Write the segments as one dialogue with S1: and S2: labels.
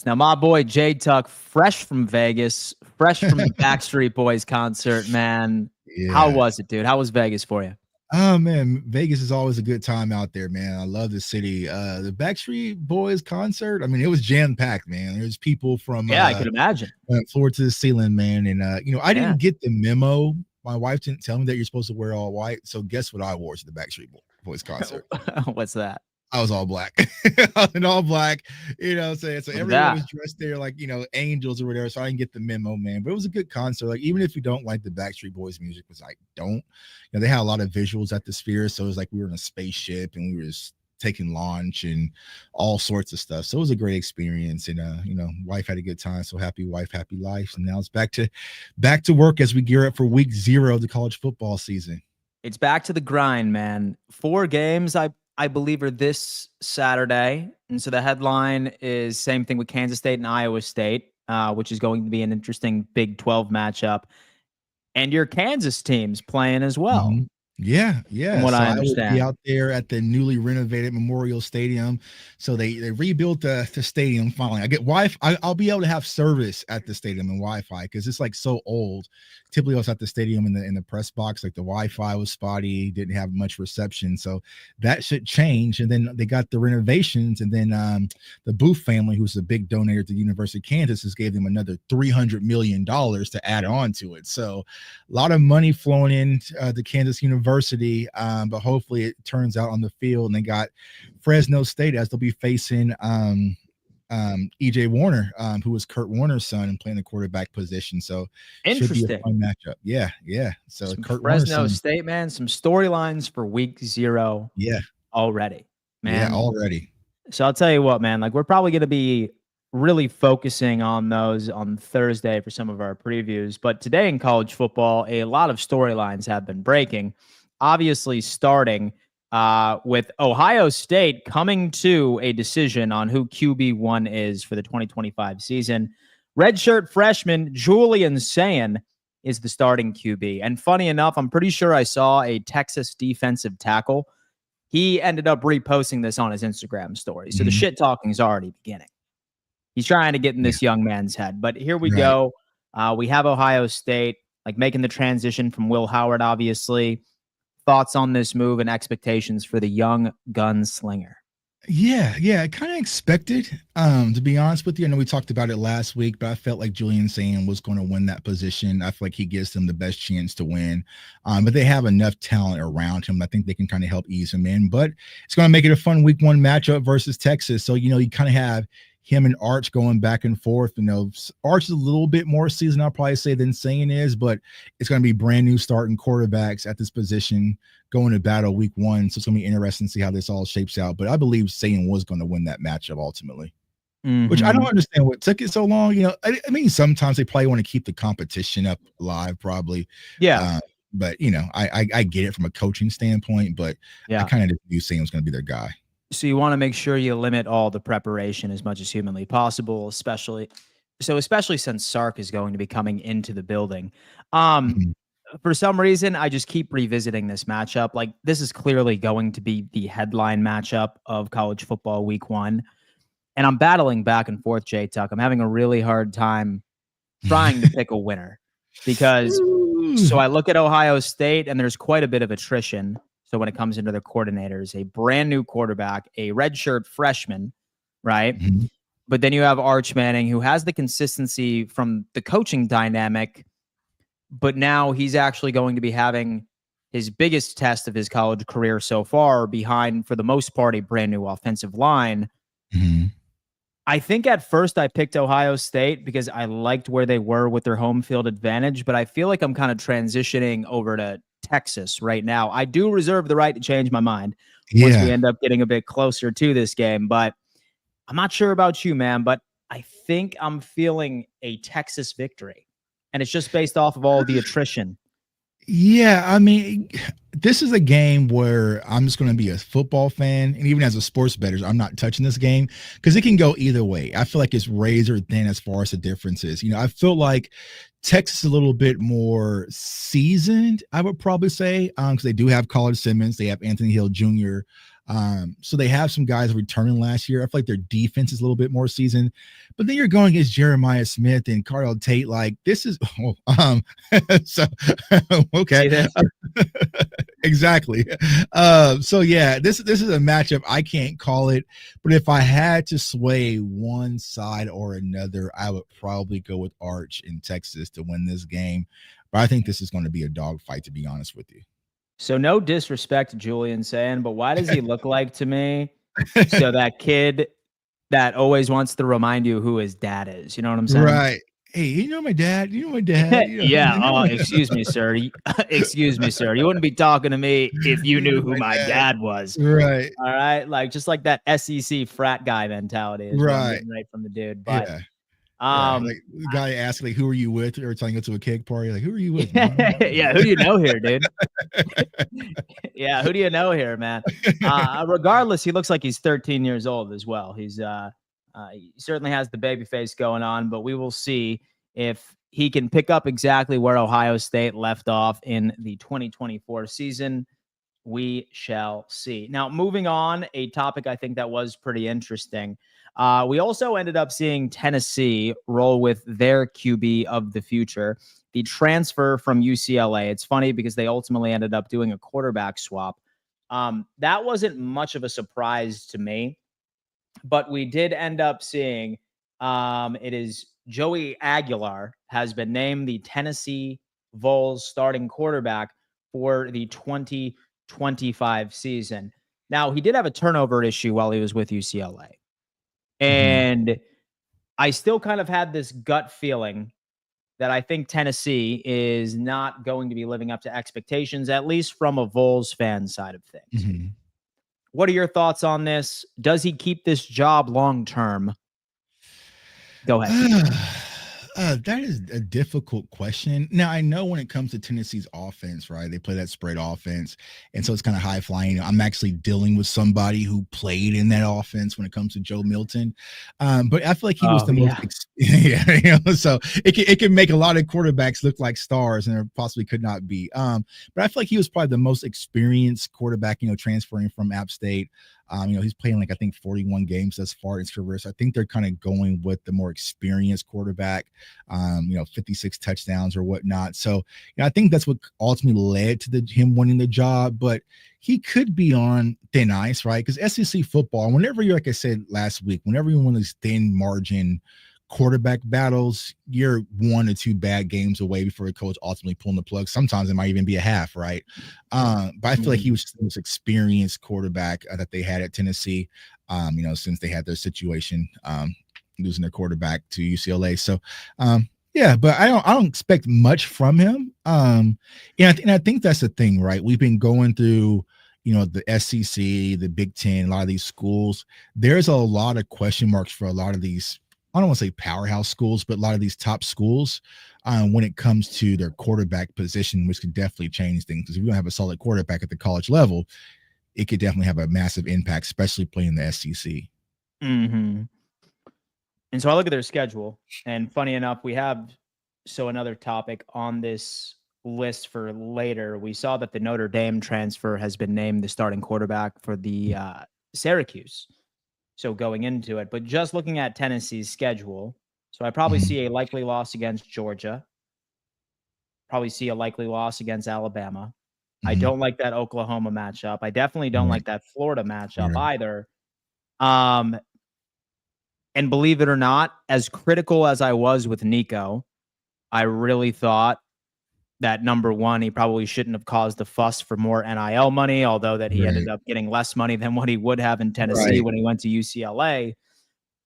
S1: Now, my boy Jay Tuck, fresh from Vegas, fresh from the Backstreet Boys concert, man. How
S2: Yeah.
S1: was it, dude? How was Vegas for you?
S2: Oh man, Vegas is always a good time out there, man. I love the city. The Backstreet Boys concert, I mean, it was jam packed, man. There's people from
S1: Yeah, I could imagine.
S2: floor to the ceiling, man. And I
S1: Yeah.
S2: didn't get the memo. My wife didn't tell me that you're supposed to wear all white. So guess what I wore to the Backstreet Boys concert?
S1: What's that?
S2: I was all black. I was in all black, what I'm saying? So
S1: Look at
S2: everyone
S1: that.
S2: was dressed there like, angels or whatever. So I didn't get the memo, man. But it was a good concert. Like, even if you don't like the Backstreet Boys music, which I don't, they had a lot of visuals at the Sphere. So it was like we were in a spaceship and we were just taking launch and all sorts of stuff. So it was a great experience. And wife had a good time. So happy wife, happy life. And now it's back to work as we gear up for week 0 of the college football season.
S1: It's back to the grind, man. 4 games, I believe, are this Saturday. And so the headline is same thing with Kansas State and Iowa State, which is going to be an interesting Big 12 matchup. And your Kansas team's playing as well.
S2: Mm-hmm. Yeah.
S1: From what
S2: So
S1: I
S2: I will be
S1: understand.
S2: out there at the newly renovated Memorial Stadium. So they rebuilt the stadium finally. I get Wi-Fi. I'll be able to have service at the stadium and Wi-Fi because it's like so old. Typically, I was at the stadium in the press box. Like the Wi-Fi was spotty, didn't have much reception. So that should change. And then they got the renovations, and then the Booth family, who's a big donor to the University of Kansas, has gave them another $300 million to add on to it. So a lot of money flowing in to Kansas University, but hopefully it turns out on the field. And they got Fresno State as they'll be facing EJ Warner, who was Kurt Warner's son and playing the quarterback position. So should be a fun matchup. Yeah. So
S1: some
S2: Kurt
S1: Fresno
S2: Warner's
S1: State, man, some storylines for week 0 already, man.
S2: Yeah, already.
S1: So I'll tell you what, man, like we're probably going to be really focusing on those on Thursday for some of our previews. But today in college football, a lot of storylines have been breaking. Obviously, starting with Ohio State coming to a decision on who QB1 is for the 2025 season. Redshirt freshman Julian Sayin is the starting QB. And funny enough, I'm pretty sure I saw a Texas defensive tackle. He ended up reposting this on his Instagram story. So the shit talking is already beginning. He's trying to get in this young man's head. But here we go. We have Ohio State like making the transition from Will Howard, obviously. Thoughts on this move and expectations for the young gunslinger?
S2: Yeah, I kind of expected, to be honest with you. I know we talked about it last week, but I felt like Julian Sayin was going to win that position. I feel like he gives them the best chance to win. But they have enough talent around him. I think they can kind of help ease him in. But it's going to make it a fun week 1 matchup versus Texas. So, you kind of have him and Arch going back and forth. Arch is a little bit more seasoned, I'll probably say, than Sayin is, but it's going to be brand new starting quarterbacks at this position going to battle week 1. So it's going to be interesting to see how this all shapes out. But I believe Sayin was going to win that matchup ultimately, which I don't understand what took it so long. I mean, sometimes they probably want to keep the competition up alive, probably.
S1: Yeah.
S2: But, I get it from a coaching standpoint, but I kind of just knew Sayin was going to be their guy.
S1: So you want to make sure you limit all the preparation as much as humanly possible, especially since Sark is going to be coming into the building. For some reason, I just keep revisiting this matchup. Like, this is clearly going to be the headline matchup of college football week 1. And I'm battling back and forth, J-Tuck. I'm having a really hard time trying to pick a winner because so I look at Ohio State and there's quite a bit of attrition. So when it comes into their coordinators, a brand new quarterback, a redshirt freshman, right? But then you have Arch Manning, who has the consistency from the coaching dynamic, but now he's actually going to be having his biggest test of his college career so far behind, for the most part, a brand new offensive line. I think at first I picked Ohio State because I liked where they were with their home field advantage, but I feel like I'm kind of transitioning over to Texas right now. I do reserve the right to change my mind once we end up getting a bit closer to this game, but I'm not sure about you, man, but I think I'm feeling a Texas victory, and it's just based off of all the attrition.
S2: Yeah, I mean, this is a game where I'm just going to be a football fan, and even as a sports bettor, I'm not touching this game because it can go either way. I feel like it's razor thin as far as the differences. I feel like Texas is a little bit more seasoned, I would probably say, because they do have College Simmons, they have Anthony Hill Jr., So they have some guys returning last year. I feel like their defense is a little bit more seasoned, but then you're going against Jeremiah Smith and Cardell Tate. Like this is, so okay,
S1: See this?
S2: exactly. So yeah, this is a matchup I can't call it, but if I had to sway one side or another, I would probably go with Arch in Texas to win this game. But I think this is going to be a dogfight, to be honest with you.
S1: So no disrespect to Julian saying, but why does he look like to me? So that kid that always wants to remind you who his dad is. You know what I'm saying?
S2: Right. Hey, you know my dad. You know my dad.
S1: Yeah. Excuse me, sir. Excuse me, sir. You wouldn't be talking to me if you knew who my dad was.
S2: Right.
S1: All right. Like just like that SEC frat guy mentality is right from the dude. But
S2: like the guy asked, like, who are you with? Or telling you to a cake party, like, who are you with?
S1: Yeah, who do you know here, dude? Yeah, who do you know here, man? Regardless, he looks like he's 13 years old as well. He certainly has the baby face going on, but we will see if he can pick up exactly where Ohio State left off in the 2024 season. We shall see. Now, moving on, a topic I think that was pretty interesting. We also ended up seeing Tennessee roll with their QB of the future, the transfer from UCLA. It's funny because they ultimately ended up doing a quarterback swap. That wasn't much of a surprise to me, but we did end up seeing it is Joey Aguilar has been named the Tennessee Vols starting quarterback for the 2025 season. Now, he did have a turnover issue while he was with UCLA. And I still kind of had this gut feeling that I think Tennessee is not going to be living up to expectations, at least from a Vols fan side of things. What are your thoughts on this? Does he keep this job long term? Go ahead.
S2: That is a difficult question. Now, I know when it comes to Tennessee's offense, right? They play that spread offense. And so it's kind of high flying. I'm actually dealing with somebody who played in that offense when it comes to Joe Milton. But I feel like he was the most, so it can make a lot of quarterbacks look like stars and there possibly could not be. But I feel like he was probably the most experienced quarterback, transferring from App State. He's playing like I think 41 games thus far in his career. So I think they're kind of going with the more experienced quarterback, 56 touchdowns or whatnot. So I think that's what ultimately led to him winning the job. But he could be on thin ice, right? Because SEC football, whenever you're, like I said last week, whenever you're one of these thin margin quarterback battles, you're 1 or 2 bad games away before the coach ultimately pulling the plug. Sometimes it might even be a half, right? But I feel like he was the most experienced quarterback that they had at Tennessee, since they had their situation, losing their quarterback to UCLA. So, but I don't expect much from him. And I think that's the thing, right? We've been going through, the SEC, the Big Ten, a lot of these schools. There's a lot of question marks for a lot of these, I don't want to say powerhouse schools, but a lot of these top schools when it comes to their quarterback position, which could definitely change things. Because if you don't have a solid quarterback at the college level, it could definitely have a massive impact, especially playing the SEC.
S1: And so I look at their schedule, and funny enough, we have another topic on this list for later. We saw that the Notre Dame transfer has been named the starting quarterback for the Syracuse. So going into it, but just looking at Tennessee's schedule, so I probably see a likely loss against Georgia, probably see a likely loss against Alabama. I don't like that Oklahoma matchup. I definitely don't like that Florida matchup either. And believe it or not, as critical as I was with Nico, I really thought that number one, he probably shouldn't have caused the fuss for more NIL money, although that he ended up getting less money than what he would have in Tennessee when he went to UCLA.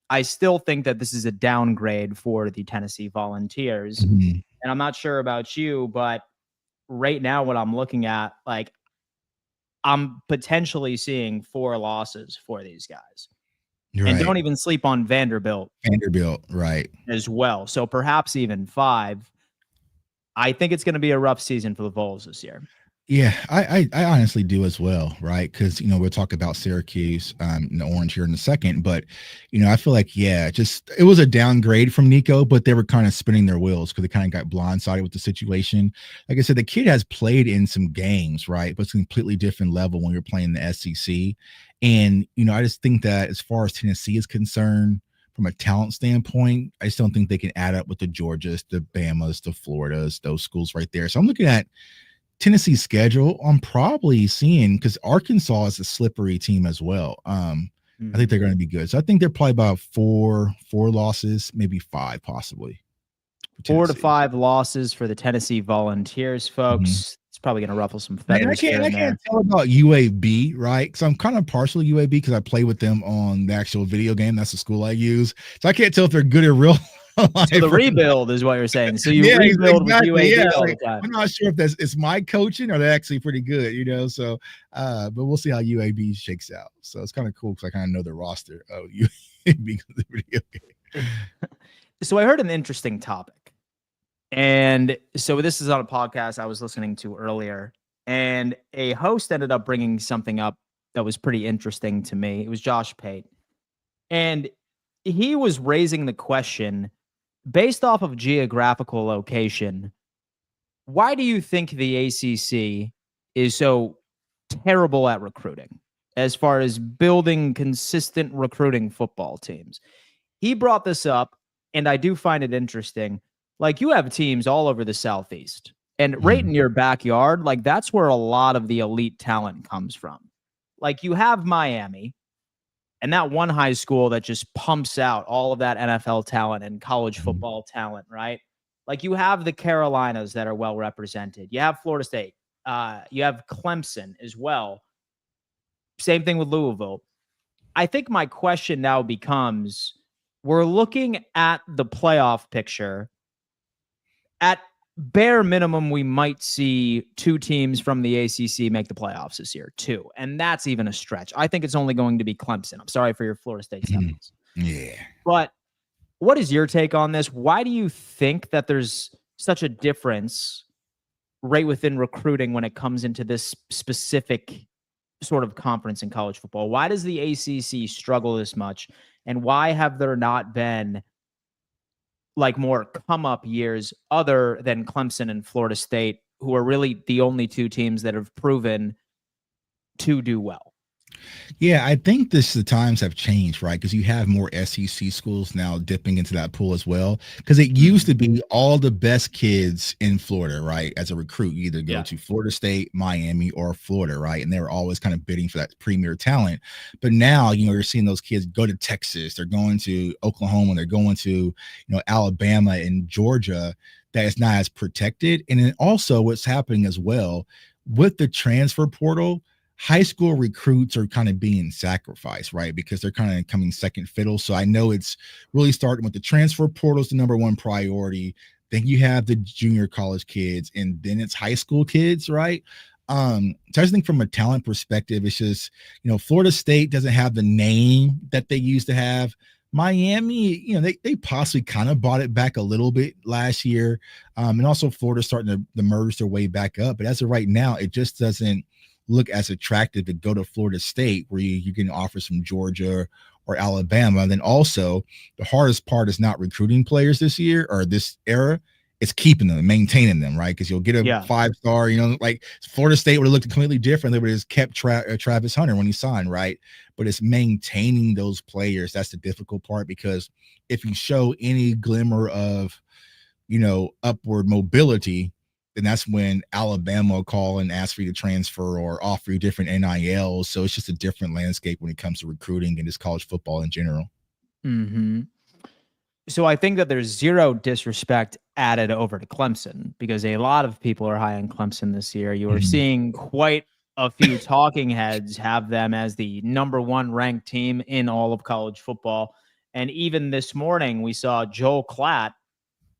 S1: I still think that this is a downgrade for the Tennessee Volunteers. And I'm not sure about you, but right now what I'm looking at, like, I'm potentially seeing 4 losses for these guys. And don't even sleep on Vanderbilt.
S2: Right.
S1: As well. So perhaps even 5. I think it's going to be a rough season for the Vols this year.
S2: Yeah, I honestly do as well, right? Because we'll talk about Syracuse, and the Orange here in a second, but I feel like just it was a downgrade from Nico, but they were kind of spinning their wheels because they kind of got blindsided with the situation. Like I said, the kid has played in some games, right? But it's a completely different level when you're playing the SEC, and I just think that as far as Tennessee is concerned, from a talent standpoint, I just don't think they can add up with the Georgias, the Bamas, the Floridas, those schools right there. So I'm looking at Tennessee's schedule. I'm probably seeing because Arkansas is a slippery team as well. I think they're going to be good. So I think they're probably about four losses, maybe five, possibly.
S1: 4 to 5 losses for the Tennessee Volunteers, folks. It's probably going to ruffle some feathers here and there.
S2: I can't tell about UAB, right? Because I'm kind of partial to UAB because I play with them on the actual video game. That's the school I use. So I can't tell if they're good or real.
S1: So the rebuild is what you're saying. So you rebuild with UAB all the time.
S2: I'm not sure if it's my coaching or they're actually pretty good, So, but we'll see how UAB shakes out. So it's kind of cool because I kind of know the roster of UAB because of the video game.
S1: So I heard an interesting topic, and so this is on a podcast I was listening to earlier, and a host ended up bringing something up that was pretty interesting to me. It was Josh Pate, and he was raising the question, based off of geographical location, why do you think the ACC is so terrible at recruiting as far as building consistent recruiting football teams? He brought this up, and I do find it interesting. Like, you have teams all over the Southeast, and right in your backyard, like, that's where a lot of the elite talent comes from. Like, you have Miami, and that one high school that just pumps out all of that NFL talent and college football talent, right? Like, you have the Carolinas that are well represented. You have Florida State. You have Clemson as well. Same thing with Louisville. I think my question now becomes, we're looking at the playoff picture. At bare minimum, we might see 2 teams from the ACC make the playoffs this year, 2. And that's even a stretch. I think it's only going to be Clemson. I'm sorry for your Florida State Seminoles.
S2: Yeah.
S1: But what is your take on this? Why do you think that there's such a difference right within recruiting when it comes into this specific sort of conference in college football? Why does the ACC struggle this much? And why have there not been like more come up years other than Clemson and Florida State, who are really the only 2 teams that have proven to do well?
S2: Yeah, I think the times have changed, right? Because you have more SEC schools now dipping into that pool as well. Because it used to be all the best kids in Florida, right? As a recruit, you either go to Florida State, Miami, or Florida, right? And they were always kind of bidding for that premier talent. But now, you're seeing those kids go to Texas, they're going to Oklahoma, they're going to, Alabama and Georgia. That is not as protected. And then also what's happening as well with the transfer portal, high school recruits are kind of being sacrificed, right? Because they're kind of coming second fiddle. So I know it's really starting with the transfer portals, the number one priority. Then you have the junior college kids, and then it's high school kids, right? So I just think from a talent perspective, it's just, Florida State doesn't have the name that they used to have. Miami, they possibly kind of bought it back a little bit last year. And also Florida starting to merge their way back up. But as of right now, it just doesn't look as attractive to go to Florida State, where you can offer some Georgia or Alabama. And then also the hardest part is not recruiting players this year or this era. It's keeping them, maintaining them, right? Because you'll get a 5-star, like Florida State would have looked completely different. They would have just kept Travis Hunter when he signed, right? But it's maintaining those players. That's the difficult part, because if you show any glimmer of, upward mobility, then that's when Alabama will call and ask for you to transfer or offer you different NILs. So it's just a different landscape when it comes to recruiting and just college football in general.
S1: So I think that there's zero disrespect added over to Clemson, because a lot of people are high on Clemson this year. You are seeing quite a few talking heads have them as the number 1 ranked team in all of college football. And even this morning, we saw Joel Klatt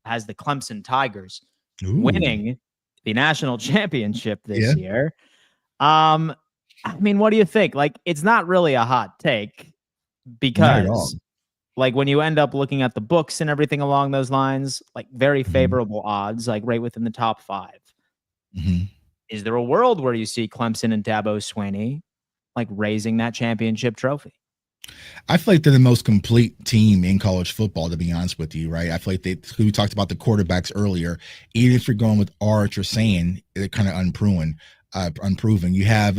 S1: has the Clemson Tigers winning the national championship this year. I mean, what do you think? Like, it's not really a hot take, because like when you end up looking at the books and everything along those lines, like very favorable odds, like right within the top 5. is there a world where you see Clemson and Dabo Swinney like raising that championship trophy?
S2: I feel like they're the most complete team in college football, to be honest with you, right? I feel like we talked about the quarterbacks earlier. Even if you're going with Arch or Sand, they're kind of unproven. You have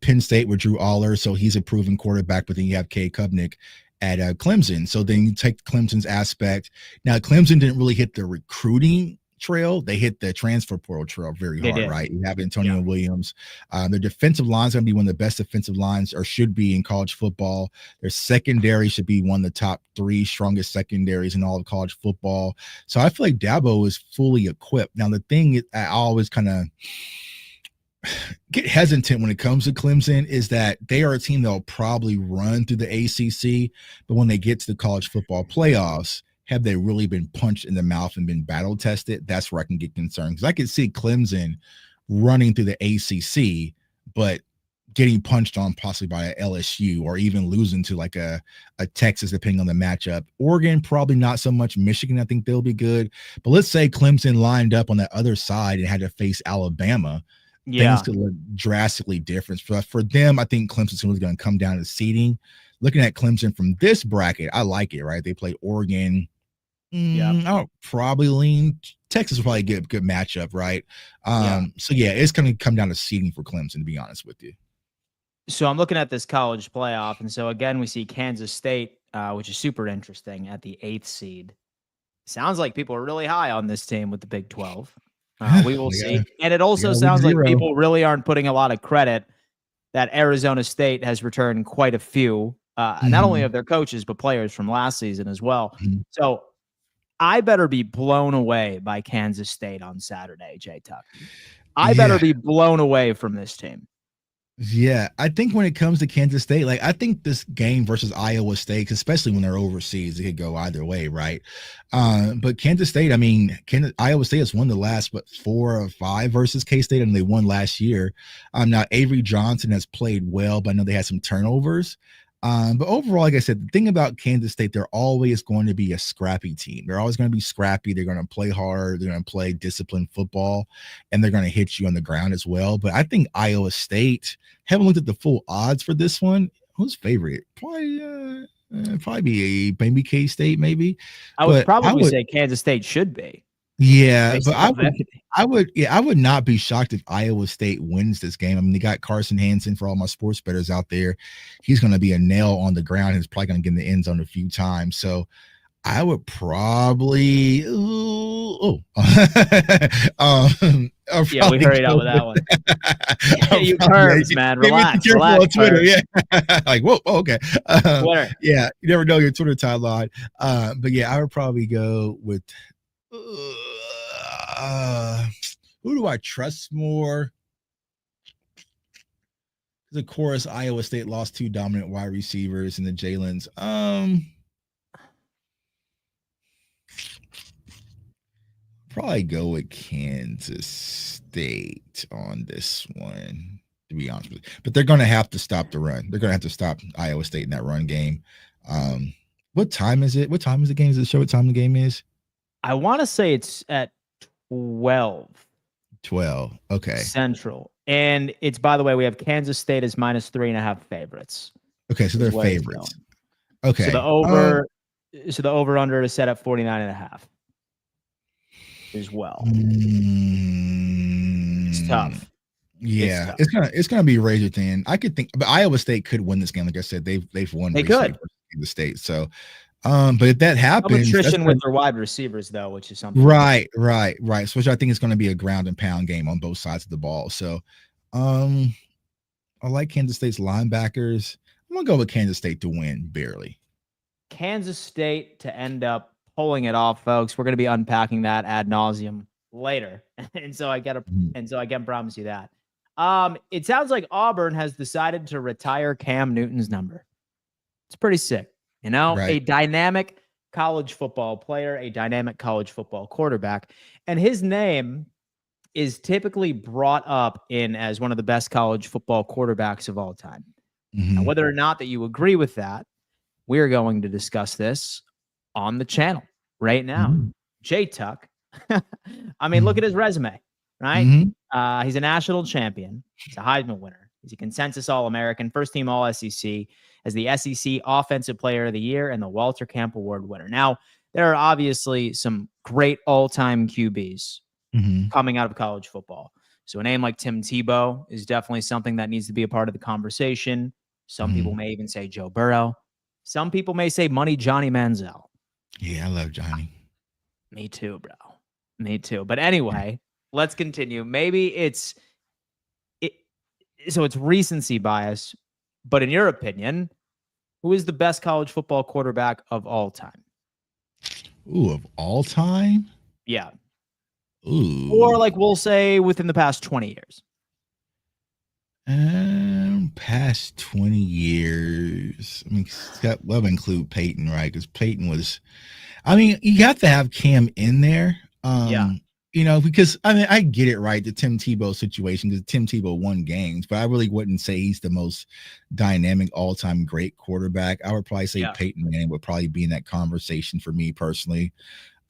S2: Penn State with Drew Aller, so he's a proven quarterback, but then you have Cade Klubnik at Clemson. So then you take Clemson's aspect. Now, Clemson didn't really hit the recruiting trail. They hit the transfer portal trail very hard, right? You have Antonio Williams. Their defensive line is going to be one of the best defensive lines, or should be, in college football. Their secondary should be one of the top 3 strongest secondaries in all of college football. So I feel like Dabo is fully equipped. Now, the thing is, I always kind of get hesitant when it comes to Clemson is that they are a team that will probably run through the ACC, but when they get to the college football playoffs, have they really been punched in the mouth and been battle tested? That's where I can get concerned, because I could see Clemson running through the ACC, but getting punched on possibly by a LSU, or even losing to like a Texas, depending on the matchup. Oregon, probably not so much. Michigan, I think they'll be good. But let's say Clemson lined up on the other side and had to face Alabama. Things could look drastically different. For them, I think Clemson's really going to come down to seeding. Looking at Clemson from this bracket, I like it, right? They play Oregon. I'll probably lean Texas will probably get a good matchup, right? So yeah, it's going to come down to seeding for Clemson, to be honest with you.
S1: So I'm looking at this college playoff, and so again, we see Kansas State, which is super interesting, at the 8th seed. Sounds like people are really high on this team with the Big 12. We will see. And it also sounds like people really aren't putting a lot of credit that Arizona State has returned quite a few, not only of their coaches, but players from last season as well. So I better be blown away by Kansas State on Saturday, Jay Tuck. I better be blown away from this team.
S2: Yeah, I think when it comes to Kansas State, like, I think this game versus Iowa State, especially when they're overseas, it could go either way, right? But Kansas State, I mean, Iowa State has won the last 4 or 5 versus K-State, and they won last year. Now Avery Johnson has played well, but I know they had some turnovers. But overall, like I said, the thing about Kansas State, they're always going to be a scrappy team. They're always going to be scrappy. They're going to play hard. They're going to play disciplined football, and they're going to hit you on the ground as well. But I think Iowa State, haven't looked at the full odds for this one. Who's favorite? Probably be maybe K-State, maybe.
S1: I would probably say Kansas State should be.
S2: Yeah, but I would not be shocked if Iowa State wins this game. I mean, they got Carson Hansen, for all my sports bettors out there. He's going to be a nail on the ground. He's probably going to get in the end zone a few times. So I would probably we
S1: hurried up with that one. You curves, man. Relax.
S2: Be careful
S1: relax,
S2: on Twitter. Yeah. Like, whoa, okay. Yeah, you never know your Twitter timeline. But yeah, I would probably go with who do I trust more? Because of course, Iowa State lost 2 dominant wide receivers in the Jalen's. Probably go with Kansas State on this one, to be honest with you. But they're going to have to stop the run. They're going to have to stop Iowa State in that run game. What time is it? What time is the game? Does it show what time the game is?
S1: I want to say it's at 12.
S2: 12. Okay.
S1: Central. And it's, by the way, we have Kansas State as -3.5 favorites.
S2: Okay, so they're favorites. Okay.
S1: So the over under is set at 49.5 as well. It's tough.
S2: Yeah, it's gonna be razor thin. I could think, but Iowa State could win this game. Like I said, they've won.
S1: They could.
S2: The state. So but if that happens,
S1: attrition with their wide receivers, though, which is something.
S2: Right. So which I think is going to be a ground and pound game on both sides of the ball. So I like Kansas State's linebackers. I'm going to go with Kansas State to win barely.
S1: Kansas State to end up pulling it off, folks. We're going to be unpacking that ad nauseum later. and so I can promise you that. It sounds like Auburn has decided to retire Cam Newton's number. It's pretty sick. You know, right. A dynamic college football player, a dynamic college football quarterback, and his name is typically brought up in as one of the best college football quarterbacks of all time. Now, whether or not that you agree with that, we're going to discuss this on the channel right now. Jay Tuck. I mean, look at his resume, right? He's a national champion. He's a Heisman winner. He's a consensus All-American, first team All-SEC, as the SEC Offensive Player of the Year and the Walter Camp Award winner. Now, there are obviously some great all-time QBs coming out of college football. So a name like Tim Tebow is definitely something that needs to be a part of the conversation. Some people may even say Joe Burrow. Some people may say Money Johnny Manziel.
S2: Yeah, I love Johnny.
S1: Me too, bro. Me too. But anyway, let's continue. Maybe it's recency bias, but in your opinion, who is the best college football quarterback of all time?
S2: Ooh, of all time?
S1: Yeah.
S2: Ooh.
S1: Or like we'll say within the past 20 years.
S2: Past 20 years. I mean, Scott Webb include Peyton, right? Because Peyton was, I mean, you got to have Cam in there.
S1: Yeah.
S2: You know, because I mean, I get it, right? The Tim Tebow situation, because Tim Tebow won games, but I really wouldn't say he's the most dynamic all-time great quarterback. I would probably say Peyton Manning would probably be in that conversation for me personally.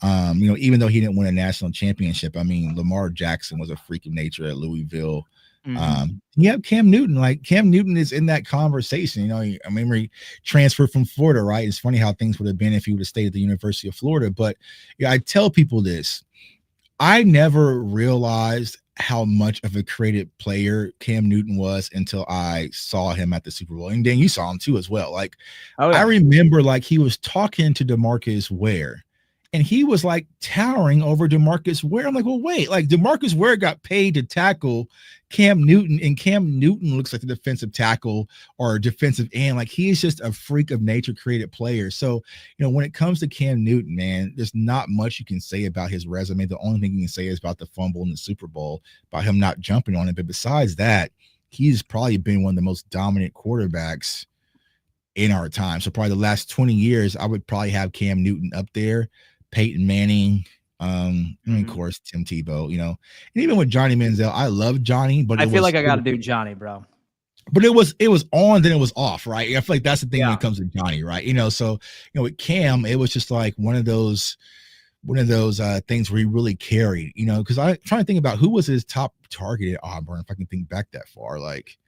S2: You know, even though he didn't win a national championship, I mean, Lamar Jackson was a freak of nature at Louisville. You have Cam Newton. Like Cam Newton is in that conversation. You know, I remember he transferred from Florida, right? It's funny how things would have been if he would have stayed at the University of Florida. But yeah, I tell people this. I never realized how much of a creative player Cam Newton was until I saw him at the Super Bowl. And then you saw him too as well. Like, I remember like he was talking to DeMarcus Ware, and he was like towering over DeMarcus Ware. I'm like, well, wait, like DeMarcus Ware got paid to tackle Cam Newton, and Cam Newton looks like a defensive tackle or a defensive end. Like he is just a freak of nature created player. So, you know, when it comes to Cam Newton, man, there's not much you can say about his resume. The only thing you can say is about the fumble in the Super Bowl, about him not jumping on it. But besides that, he's probably been one of the most dominant quarterbacks in our time. So probably the last 20 years, I would probably have Cam Newton up there, Peyton Manning, and of course Tim Tebow, you know, and even with Johnny Manziel, I love Johnny, but
S1: I feel like I got to do Johnny, bro.
S2: But it was on, then it was off, right? I feel like that's the thing when it comes to Johnny, right? You know, so you know, with Cam, it was just like one of those things where he really carried, you know, because I'm trying to think about who was his top target at Auburn, if I can think back that far, like.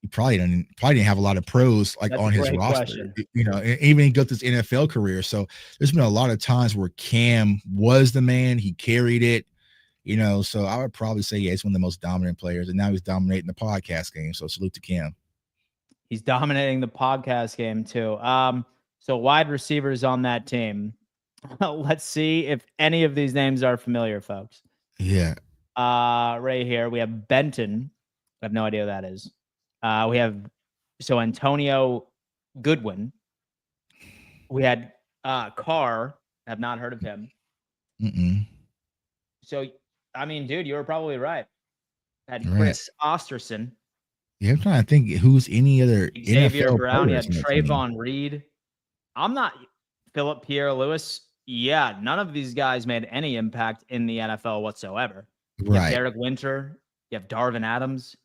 S2: He probably didn't have a lot of pros like on his roster, you know, and even he got this NFL career. So there's been a lot of times where Cam was the man, he carried it, you know. So I would probably say, yeah, he's one of the most dominant players, and now he's dominating the podcast game. So salute to Cam.
S1: He's dominating the podcast game too. So wide receivers on that team. Let's see if any of these names are familiar, folks.
S2: Yeah.
S1: Right here we have Benton. I have no idea who that is. We have Antonio Goodwin. We had Carr. Have not heard of him. So I mean, dude, you were probably right. Had Chris Osterson.
S2: Yeah, I'm trying to think who's any other
S1: Xavier
S2: NFL
S1: Brown. You had
S2: players
S1: Trayvon Reed. I'm not Philip Pierre-Louis. Yeah, none of these guys made any impact in the NFL whatsoever. You have Derek Winter. You have Darvin Adams.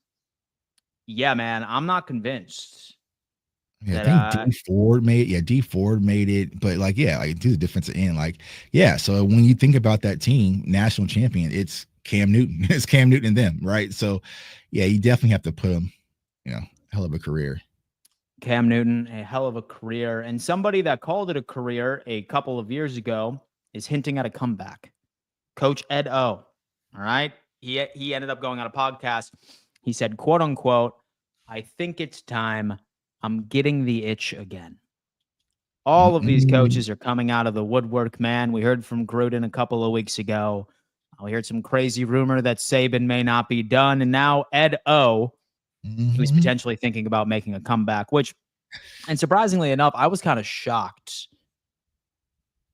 S1: Yeah, man, I'm not convinced.
S2: Yeah, I think D Ford made it, but like, yeah, like do the defensive end, like, yeah. So when you think about that team, national champion, it's Cam Newton, it's Cam Newton and them, right? So, yeah, you definitely have to put him, you know, hell of a career.
S1: Cam Newton, a hell of a career, and somebody that called it a career a couple of years ago is hinting at a comeback. Coach Ed O. All right, he ended up going on a podcast. He said, quote unquote, I think it's time. I'm getting the itch again. All of these coaches are coming out of the woodwork, man. We heard from Gruden a couple of weeks ago. We heard some crazy rumor that Saban may not be done. And now Ed O, who's potentially thinking about making a comeback, which, and surprisingly enough, I was kind of shocked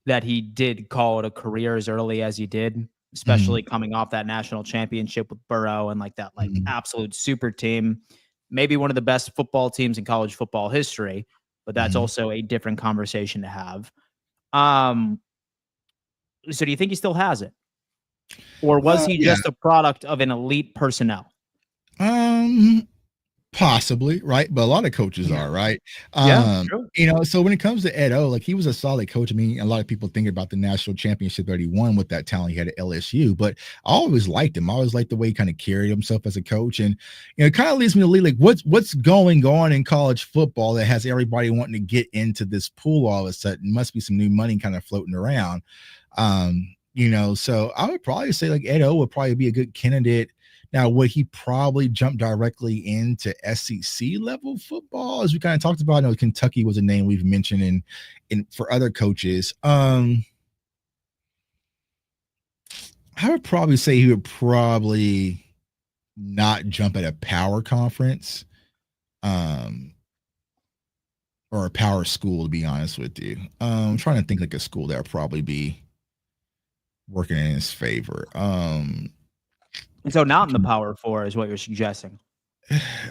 S1: that he did call it a career as early as he did, especially coming off that national championship with Burrow and like that like absolute super team, maybe one of the best football teams in college football history, but that's also a different conversation to have. So do you think he still has it? Or was he just a product of an elite personnel?
S2: Possibly, right? But a lot of coaches
S1: Yeah.
S2: are, right?
S1: Yeah, true.
S2: So when it comes to Ed O, like he was a solid coach. I mean, a lot of people think about the national championship that he won with that talent he had at LSU, but I always liked him. I always liked the way he kind of carried himself as a coach. And it kind of leads me to lead like what's going on in college football that has everybody wanting to get into this pool all of a sudden. Must be some new money kind of floating around. So I would probably say like Ed O would probably be a good candidate. Now, would he probably jump directly into SEC level football? As we kind of talked about, I know Kentucky was a name we've mentioned in for other coaches. I would probably say he would probably not jump at a power conference, or a power school, to be honest with you. I'm trying to think like a school that would probably be working in his favor.
S1: And so not in the Power 4 is what you're suggesting.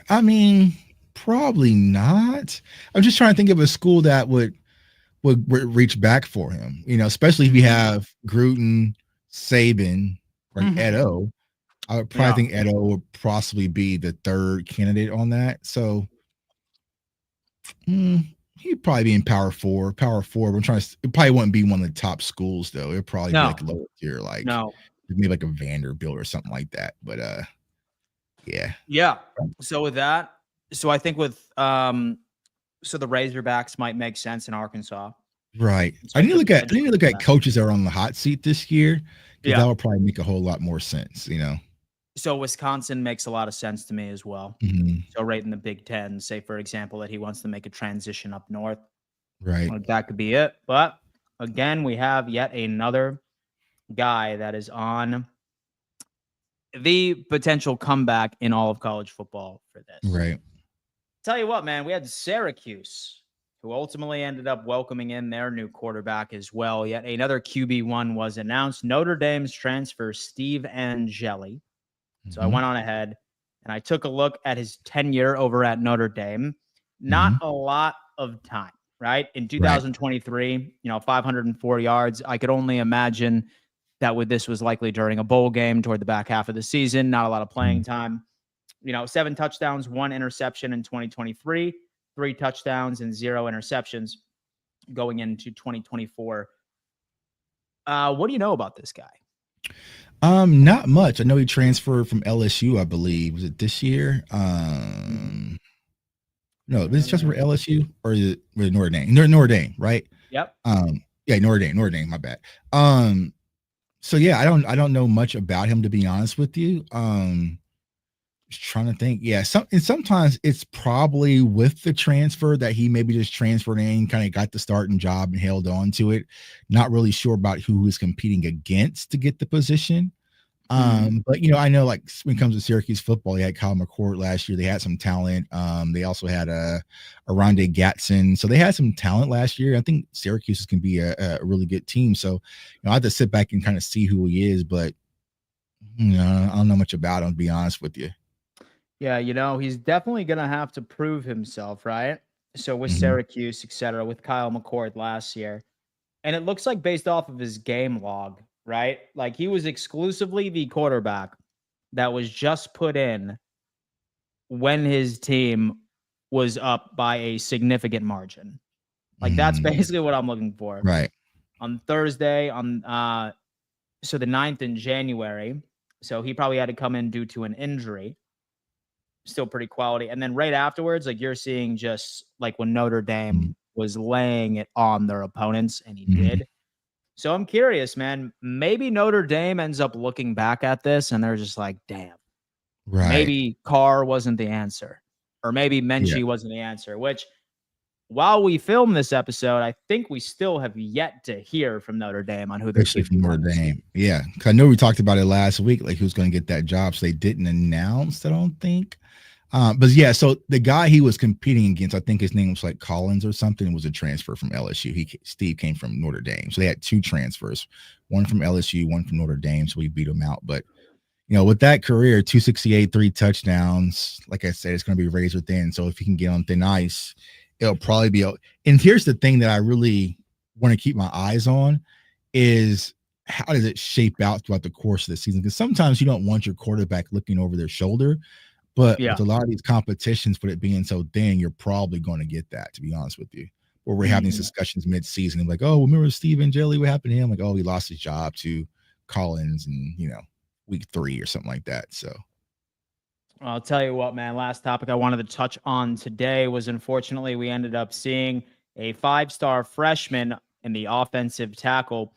S2: I mean, probably not. I'm just trying to think of a school that would reach back for him, especially if you have Gruden, Saban, or Ed O. I would probably think Ed O would possibly be the third candidate on that. So he'd probably be in Power 4. Power 4. I'm trying to. It probably wouldn't be one of the top schools though. It'd probably be like lower tier, like maybe like a Vanderbilt or something like that. But yeah.
S1: Yeah. So with that, I think with so the Razorbacks might make sense in Arkansas.
S2: Right. I need to look at coaches that are on the hot seat this year. Yeah. That would probably make a whole lot more sense,
S1: So Wisconsin makes a lot of sense to me as well.
S2: Mm-hmm.
S1: So right in the Big Ten, say for example that he wants to make a transition up north.
S2: Right.
S1: Like that could be it. But again, we have yet another guy that is on the potential comeback in all of college football for this.
S2: Right.
S1: Tell you what, man, we had Syracuse, who ultimately ended up welcoming in their new quarterback as well. Yet another QB1 was announced. Notre Dame's transfer, Steve Angeli. So I went on ahead and I took a look at his tenure over at Notre Dame. Not a lot of time, right? In 2023, 504 yards. I could only imagine that this was likely during a bowl game toward the back half of the season. Not a lot of playing time. 7 touchdowns, 1 interception in 2023, 3 touchdowns and 0 interceptions going into 2024. What do you know about this guy?
S2: Not much. I know he transferred from LSU, I believe. Was it this year? No, was it just for LSU or is it with Notre Dame? Notre Dame, right?
S1: Yep.
S2: Yeah, Notre Dame, my bad. So yeah, I don't know much about him, to be honest with you. Just trying to think. Yeah, sometimes it's probably with the transfer that he maybe just transferred in, kind of got the starting job and held on to it. Not really sure about who he's competing against to get the position. But I know like when it comes to Syracuse football, they had Kyle McCord last year. They had some talent. They also had Rondé Gatson. So they had some talent last year. I think Syracuse can be a really good team. So I have to sit back and kind of see who he is, but I don't know much about him, to be honest with you.
S1: Yeah, he's definitely going to have to prove himself, right? So with Syracuse, etc., with Kyle McCord last year. And it looks like based off of his game log, right? Like he was exclusively the quarterback that was just put in when his team was up by a significant margin. Like that's basically what I'm looking for.
S2: Right.
S1: On Thursday, so the 9th in January. So he probably had to come in due to an injury. Still pretty quality. And then right afterwards, like you're seeing just like when Notre Dame was laying it on their opponents, and he did. So I'm curious, man. Maybe Notre Dame ends up looking back at this and they're just like, damn, maybe Carr wasn't the answer, or maybe Menchie wasn't the answer, which while we film this episode, I think we still have yet to hear from Notre Dame on who they're
S2: from Notre Dame. Yeah. Cause I know we talked about it last week, like who's going to get that job. So they didn't announce, I don't think. But yeah, so the guy he was competing against, I think his name was like Collins or something, was a transfer from LSU. Steve came from Notre Dame. So they had 2 transfers, one from LSU, one from Notre Dame. So we beat him out. But, with that career, 268, 3 touchdowns, like I said, it's going to be razor thin. So if he can get on thin ice, it'll probably be. And here's the thing that I really want to keep my eyes on is how does it shape out throughout the course of the season? Because sometimes you don't want your quarterback looking over their shoulder. But
S1: Yeah.
S2: with a lot of these competitions, with it being so thin, you're probably going to get that, to be honest with you. Where we're having these discussions mid-season, and like, oh, remember Steven Jelly? What happened to him? Like, oh, he lost his job to Collins, and week 3 or something like that. So
S1: I'll tell you what, man. Last topic I wanted to touch on today was, unfortunately, we ended up seeing a 5-star freshman in the offensive tackle.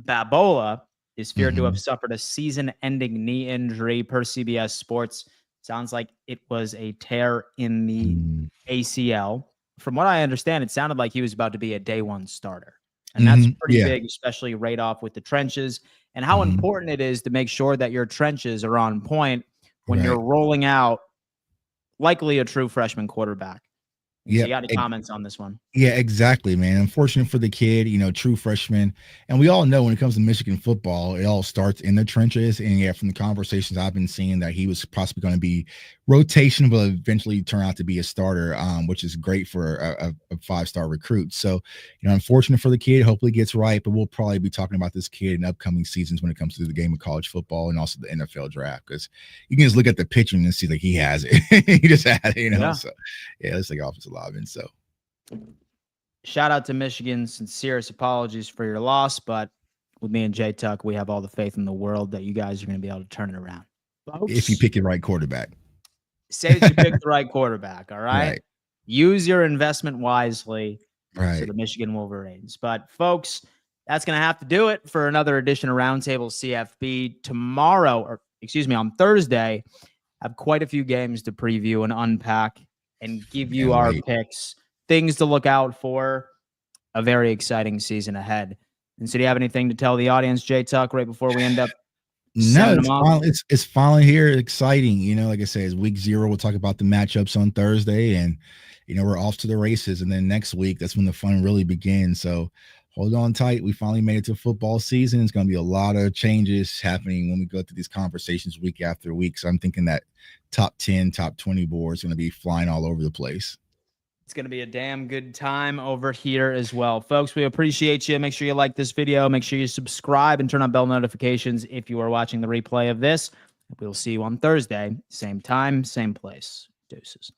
S1: Babola is feared to have suffered a season-ending knee injury per CBS Sports. Sounds like it was a tear in the ACL. From what I understand, it sounded like he was about to be a day one starter. And that's pretty
S2: yeah,
S1: big, especially right off with the trenches, and how important it is to make sure that your trenches are on point when you're
S2: right.
S1: rolling out likely a true freshman quarterback. So you
S2: Yep.
S1: got any comments on this one?
S2: Yeah, exactly, man. Unfortunate for the kid, true freshman. And we all know when it comes to Michigan football, it all starts in the trenches. And yeah, from the conversations I've been seeing, that he was possibly going to be rotation, but eventually turn out to be a starter, which is great for a 5-star recruit. So, unfortunate for the kid. Hopefully gets right, but we'll probably be talking about this kid in upcoming seasons when it comes to the game of college football and also the NFL draft, because you can just look at the picture and see like he has it. He just had it,
S1: Yeah.
S2: So yeah, it's like offensive lineman. So.
S1: Shout out to Michigan. Sincerest apologies for your loss, but with me and Jay Tuck, we have all the faith in the world that you guys are going to be able to turn it around. Folks,
S2: If you pick the right quarterback.
S1: Say that you picked the right quarterback, all right?
S2: Right.
S1: Use your investment wisely
S2: Right.
S1: to the Michigan Wolverines. But, folks, that's going to have to do it for another edition of Roundtable CFB. Tomorrow, or excuse me, on Thursday, have quite a few games to preview and unpack and give you our picks, things to look out for. A very exciting season ahead. And so do you have anything to tell the audience, Jay Tuck, right before we end up?
S2: No, it's finally here. Exciting. Like I say, it's week 0. We'll talk about the matchups on Thursday, and we're off to the races. And then next week, that's when the fun really begins. So hold on tight. We finally made it to football season. It's going to be a lot of changes happening when we go through these conversations week after week. So I'm thinking that top 10, top 20 board is going to be flying all over the place.
S1: It's going to be a damn good time over here as well. Folks, we appreciate you. Make sure you like this video. Make sure you subscribe and turn on bell notifications if you are watching the replay of this. We'll see you on Thursday. Same time, same place. Deuces.